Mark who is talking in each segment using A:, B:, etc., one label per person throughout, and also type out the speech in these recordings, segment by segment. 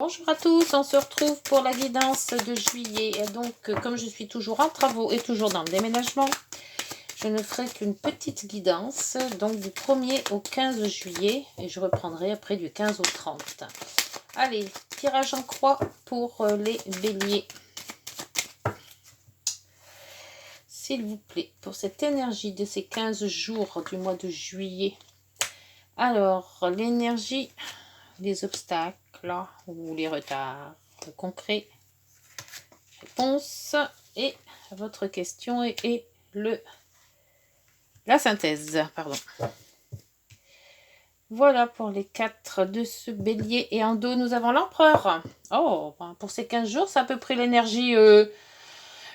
A: Bonjour à tous, on se retrouve pour la guidance de juillet. Et donc, comme je suis toujours en travaux et toujours dans le déménagement, je ne ferai qu'une petite guidance, donc du 1er au 15 juillet, et je reprendrai après du 15 au 30. Allez, tirage en croix pour les béliers. S'il vous plaît, pour cette énergie de ces 15 jours du mois de juillet. Alors, l'énergie, les obstacles ou les retards concrets. Réponse et votre question et la synthèse. Pardon. Voilà pour les 4 de ce bélier. Et en dos, nous avons l'empereur. Oh, pour ces 15 jours, c'est à peu près l'énergie... une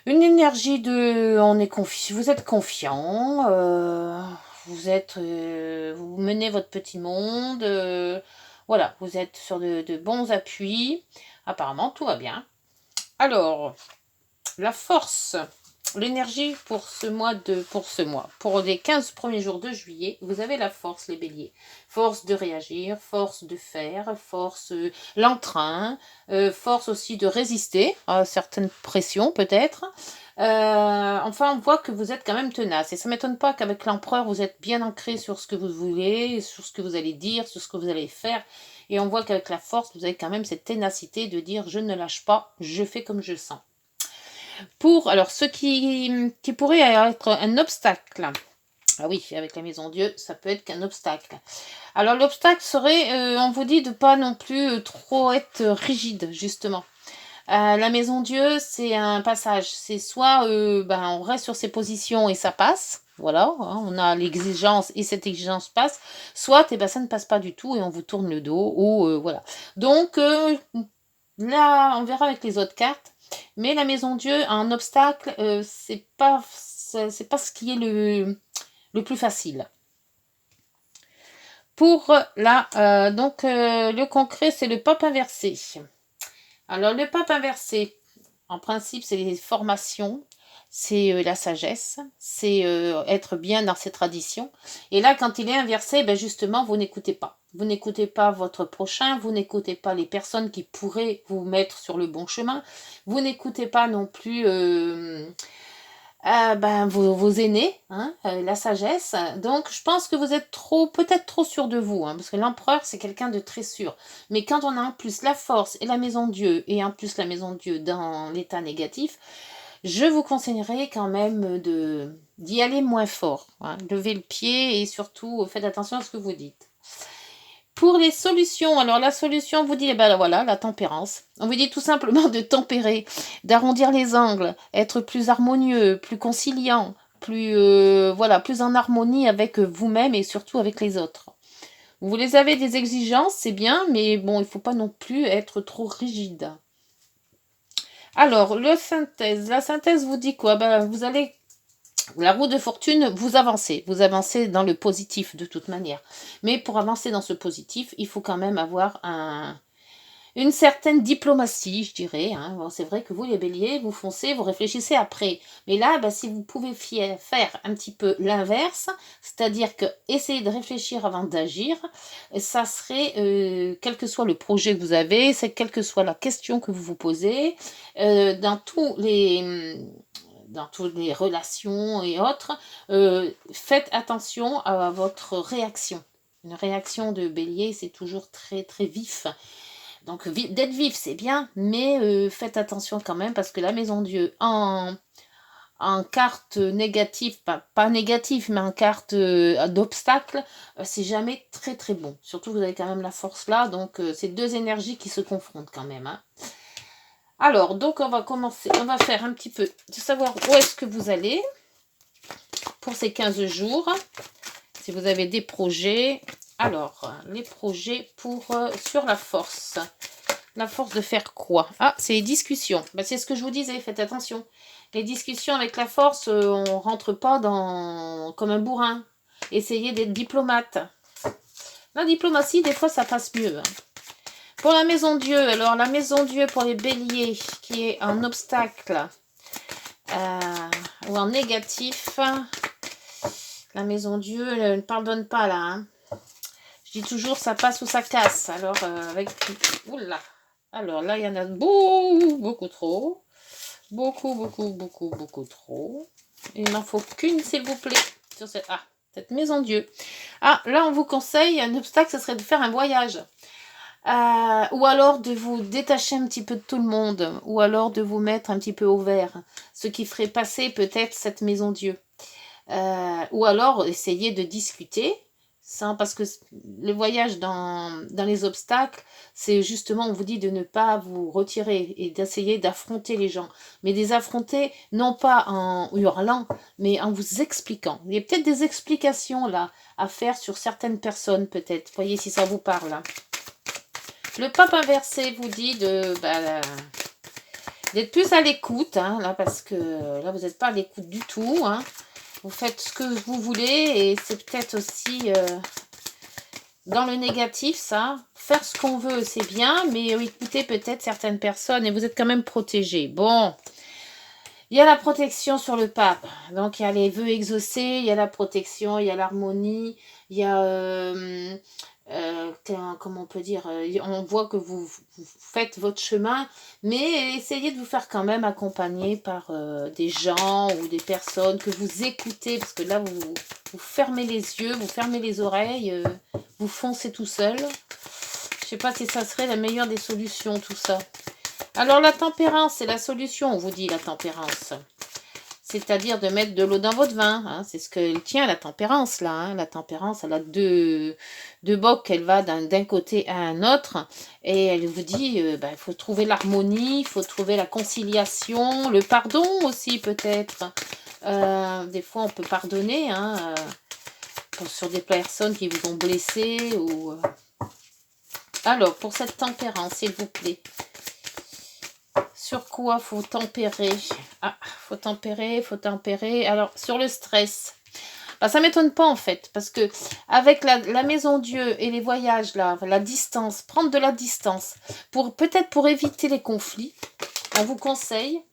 A: énergie de... On est vous êtes confiant. Vous menez votre petit monde. Voilà, vous êtes sur de bons appuis. Apparemment, tout va bien. Alors, la force... L'énergie pour pour les 15 premiers jours de juillet, vous avez la force, les béliers. Force de réagir, force de faire, force l'entrain, force aussi de résister à certaines pressions peut-être. Enfin, on voit que vous êtes quand même tenace. Et ça ne m'étonne pas qu'avec l'empereur, vous êtes bien ancré sur ce que vous voulez, sur ce que vous allez dire, sur ce que vous allez faire. Et on voit qu'avec la force, vous avez quand même cette ténacité de dire « je ne lâche pas, je fais comme je sens ». Alors, ce qui pourrait être un obstacle. Ah oui, avec la maison Dieu, ça peut être qu'un obstacle. Alors, l'obstacle serait, on vous dit de pas non plus trop être rigide, justement. La maison Dieu, c'est un passage. C'est soit on reste sur ses positions et ça passe. Voilà, hein, on a l'exigence et cette exigence passe. Soit ça ne passe pas du tout et on vous tourne le dos. Ou voilà. Donc, là, on verra avec les autres cartes. Mais la maison Dieu, un obstacle, c'est pas ce qui est le plus facile. Pour le concret, c'est le pape inversé. Alors, le pape inversé, en principe, c'est les formations, c'est la sagesse, c'est être bien dans ses traditions. Et là, quand il est inversé, justement, vous n'écoutez pas. Vous n'écoutez pas votre prochain, vous n'écoutez pas les personnes qui pourraient vous mettre sur le bon chemin. Vous n'écoutez pas non plus vos aînés, hein, la sagesse. Donc, je pense que vous êtes peut-être trop sûr de vous, hein, parce que l'empereur, c'est quelqu'un de très sûr. Mais quand on a en plus la force et la maison Dieu, et en plus la maison Dieu dans l'état négatif, je vous conseillerais quand même d'y aller moins fort. Hein. Levez le pied et surtout, faites attention à ce que vous dites. Pour les solutions, alors la solution, on vous dit, voilà, la tempérance. On vous dit tout simplement de tempérer, d'arrondir les angles, être plus harmonieux, plus conciliant, plus en harmonie avec vous-même et surtout avec les autres. Vous les avez des exigences, c'est bien, mais bon, il ne faut pas non plus être trop rigide. Alors, la synthèse vous dit quoi? Vous allez... La roue de fortune, vous avancez dans le positif de toute manière. Mais pour avancer dans ce positif, il faut quand même avoir une certaine diplomatie, je dirais. Hein. Bon, c'est vrai que vous, les béliers, vous foncez, vous réfléchissez après. Mais là, si vous pouvez faire un petit peu l'inverse, c'est-à-dire que essayer de réfléchir avant d'agir, ça serait, quel que soit le projet que vous avez, quelle que soit la question que vous vous posez, dans toutes les relations et autres, faites attention à votre réaction. Une réaction de bélier, c'est toujours très très vif. Donc d'être vif, c'est bien, mais faites attention quand même, parce que la maison Dieu, en carte négative, pas négative, mais en carte d'obstacle, c'est jamais très très bon. Surtout, vous avez quand même la force là, donc c'est deux énergies qui se confrontent quand même. Hein. Alors, donc on va faire un petit peu de savoir où est-ce que vous allez pour ces 15 jours. Si vous avez des projets. Alors, les projets sur la force. La force de faire quoi? Ah, c'est les discussions. C'est ce que je vous disais, faites attention. Les discussions avec la force, on rentre pas comme un bourrin. Essayez d'être diplomate. La diplomatie, des fois, ça passe mieux. Hein. Pour la maison Dieu, alors la maison Dieu pour les béliers, qui est un obstacle ou en négatif. La maison Dieu ne pardonne pas là. Hein. Je dis toujours ça passe ou ça casse. Alors avec... Oula. Alors là, il y en a beaucoup, beaucoup trop. Beaucoup, beaucoup, beaucoup, beaucoup trop. Il n'en faut qu'une, s'il vous plaît. Sur cette maison Dieu. Ah, là, on vous conseille, un obstacle, ce serait de faire un voyage. Ou alors de vous détacher un petit peu de tout le monde. Ou alors de vous mettre un petit peu au vert. Ce qui ferait passer peut-être cette maison Dieu. Ou alors essayer de discuter. Ça, parce que le voyage dans les obstacles, c'est justement, on vous dit de ne pas vous retirer et d'essayer d'affronter les gens. Mais des affronter, non pas en hurlant, mais en vous expliquant. Il y a peut-être des explications là à faire sur certaines personnes, peut-être. Voyez si ça vous parle. Hein. Le pape inversé vous dit d'être plus à l'écoute, hein, là, parce que là, vous n'êtes pas à l'écoute du tout. Hein. Vous faites ce que vous voulez et c'est peut-être aussi dans le négatif, ça. Faire ce qu'on veut, c'est bien, mais écouter peut-être certaines personnes et vous êtes quand même protégé. Bon, il y a la protection sur le pape. Donc, il y a les vœux exaucés, il y a la protection, il y a l'harmonie, il y a... comment on peut dire, on voit que vous faites votre chemin, mais essayez de vous faire quand même accompagner par des gens ou des personnes que vous écoutez, parce que là, vous fermez les yeux, vous fermez les oreilles, vous foncez tout seul. Je sais pas si ça serait la meilleure des solutions, tout ça. Alors, la tempérance, c'est la solution, on vous dit, la tempérance. C'est-à-dire de mettre de l'eau dans votre vin. Hein. C'est ce qu'elle tient, la tempérance, là. Hein. La tempérance, elle a deux bocs, elle va d'un côté à un autre. Et elle vous dit, il faut trouver l'harmonie, il faut trouver la conciliation, le pardon aussi, peut-être. Des fois, on peut pardonner, hein, sur des personnes qui vous ont blessé. Ou... Alors, pour cette tempérance, s'il vous plaît. Sur quoi faut tempérer? Ah, faut tempérer. Alors, sur le stress. Ça m'étonne pas en fait, parce que avec la maison Dieu et les voyages, là, la distance, prendre de la distance, peut-être pour éviter les conflits, on vous conseille,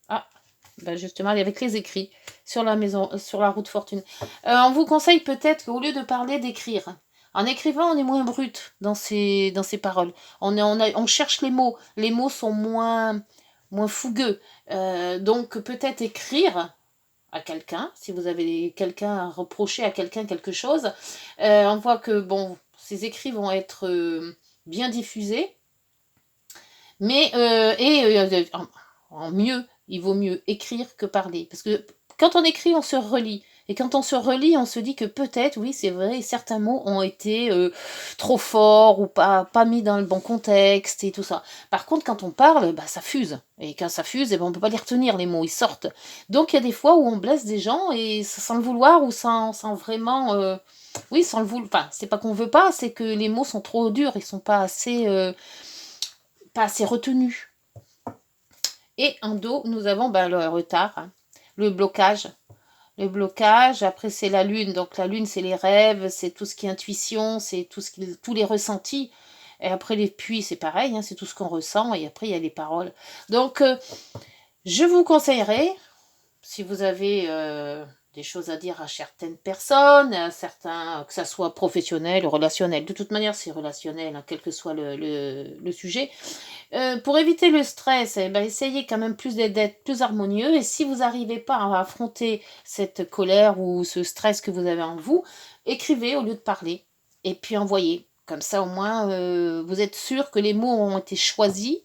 A: justement avec les écrits sur la maison, sur la route fortune, on vous conseille peut-être qu'au lieu de parler, d'écrire. En écrivant, on est moins brut dans ses paroles. On cherche les mots. Les mots sont moins fougueux. Donc peut-être écrire à quelqu'un, si vous avez quelqu'un à reprocher à quelqu'un quelque chose, on voit que bon, ces écrits vont être bien diffusés, mais en mieux, il vaut mieux écrire que parler, parce que quand on écrit, on se relie. Et quand on se relie, on se dit que peut-être, oui, c'est vrai, certains mots ont été trop forts ou pas mis dans le bon contexte et tout ça. Par contre, quand on parle, ça fuse. Et quand ça fuse, on ne peut pas les retenir, les mots, ils sortent. Donc, il y a des fois où on blesse des gens et sans le vouloir ou sans vraiment... oui, sans le vouloir. Enfin, c'est pas qu'on veut pas, c'est que les mots sont trop durs, ils sont pas assez retenus. Et en dos, nous avons le retard, hein, le blocage. Le blocage, après c'est la lune. Donc la lune, c'est les rêves, c'est tout ce qui est intuition, c'est tous les ressentis. Et après les puits, c'est pareil, hein, c'est tout ce qu'on ressent. Et après, il y a les paroles. Donc, je vous conseillerais, si vous avez des choses à dire à certaines personnes, à certains, que ça soit professionnel ou relationnel. De toute manière, c'est relationnel, hein, quel que soit le sujet. Pour éviter le stress, essayez quand même d'être plus harmonieux. Et si vous n'arrivez pas à affronter cette colère ou ce stress que vous avez en vous, écrivez au lieu de parler. Et puis envoyez. Comme ça, au moins, vous êtes sûr que les mots ont été choisis.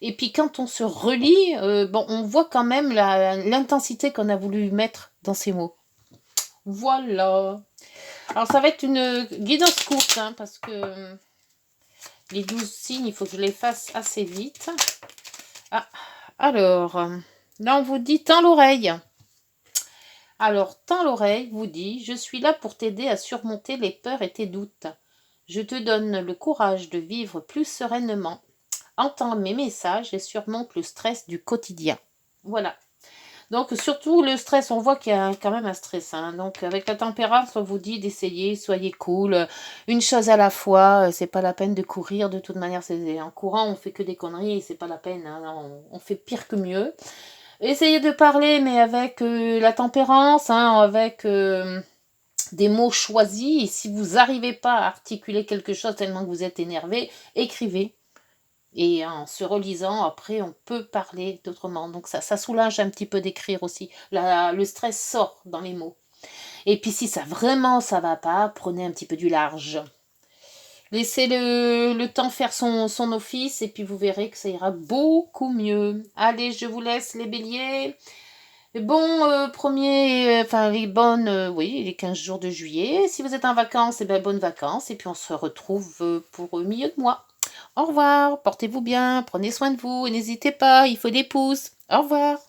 A: Et puis quand on se relie, on voit quand même l'intensité qu'on a voulu mettre dans ces mots. Voilà. Alors ça va être une guidance courte, hein, parce que les 12 signes, il faut que je les fasse assez vite. Alors, là on vous dit « Tends l'oreille ». Alors, « Tends l'oreille » vous dit « Je suis là pour t'aider à surmonter les peurs et tes doutes. Je te donne le courage de vivre plus sereinement. Entends mes messages et surmonte le stress du quotidien. » Voilà. Donc, surtout le stress, on voit qu'il y a quand même un stress. Hein. Donc, avec la tempérance, on vous dit d'essayer, soyez cool, une chose à la fois, c'est pas la peine de courir. De toute manière, en courant, on fait que des conneries, c'est pas la peine. Hein. On fait pire que mieux. Essayez de parler, mais avec la tempérance, hein, avec des mots choisis. Et si vous n'arrivez pas à articuler quelque chose tellement que vous êtes énervé, écrivez. Et en se relisant, après, on peut parler d'autrement. Donc ça soulage un petit peu d'écrire aussi. Le stress sort dans les mots. Et puis si ça vraiment ça va pas, prenez un petit peu du large. Laissez le temps faire son office et puis vous verrez que ça ira beaucoup mieux. Allez, je vous laisse les béliers. Bon, enfin les bonnes, oui, les 15 jours de juillet. Si vous êtes en vacances, eh ben, bonnes vacances. Et puis on se retrouve pour le milieu de mois. Au revoir, portez-vous bien, prenez soin de vous et n'hésitez pas, il faut des pouces. Au revoir.